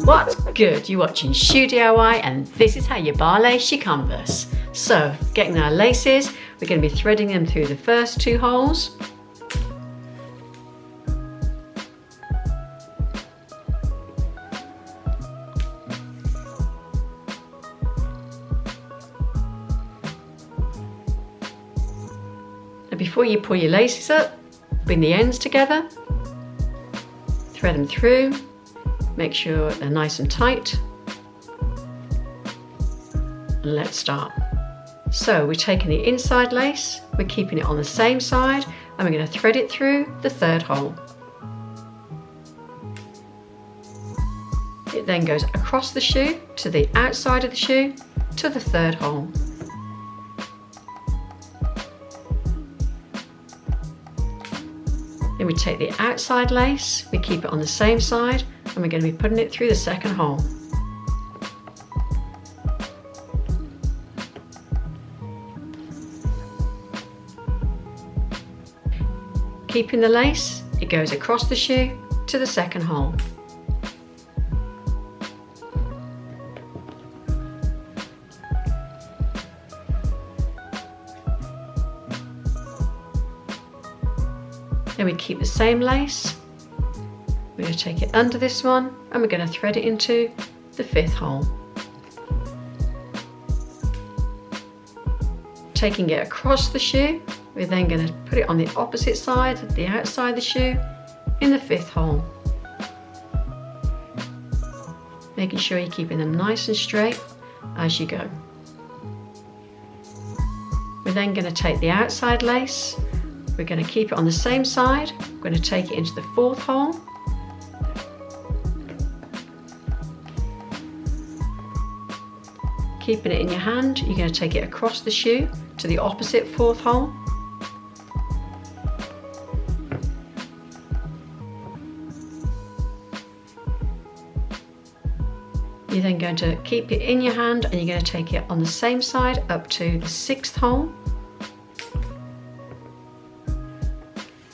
What's good? You're watching Shoe DIY and this is how you bar lace your Converse. So, getting our laces, we're going to be threading them through the first 2 holes. And before you pull your laces up, bring the ends together, thread them through, make sure they're nice and tight. And let's start. So we're taking the inside lace, we're keeping it on the same side, and we're going to thread it through the 3rd hole. It then goes across the shoe to the outside of the shoe to the 3rd hole. Then we take the outside lace, we keep it on the same side, and we're going to be putting it through the 2nd hole. Keeping the lace, it goes across the shoe to the 2nd hole. Then we keep the same lace, we're going to take it under this one and we're going to thread it into the 5th hole. Taking it across the shoe, we're then going to put it on the opposite side, the outside of the shoe, in the 5th hole. Making sure you're keeping them nice and straight as you go. We're then going to take the outside lace, we're going to keep it on the same side, we're going to take it into the 4th hole. Keeping it in your hand, you're going to take it across the shoe to the opposite 4th hole. You're then going to keep it in your hand and you're going to take it on the same side up to the 6th hole.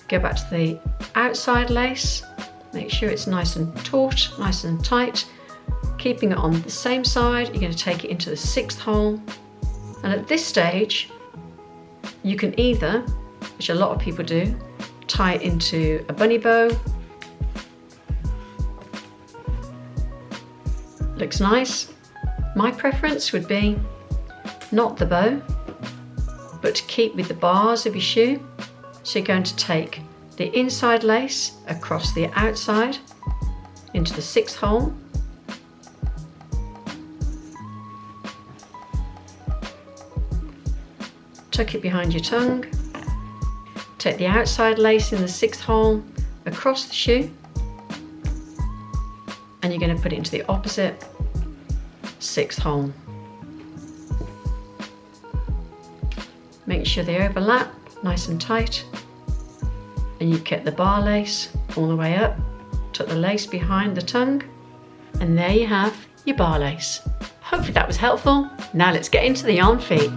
Go back to the outside lace, make sure it's nice and taut, nice and tight. Keeping it on the same side, you're going to take it into the 6th hole. And at this stage, you can either, which a lot of people do, tie it into a bunny bow. Looks nice. My preference would be not the bow, but to keep with the bars of your shoe. So you're going to take the inside lace across the outside into the 6th hole. Tuck it behind your tongue. Take the outside lace in the 6th hole across the shoe. And you're going to put it into the opposite 6th hole. Make sure they overlap nice and tight. And you get the bar lace all the way up, tuck the lace behind the tongue, and there you have your bar lace. Hopefully that was helpful. Now let's get into the yarn feet.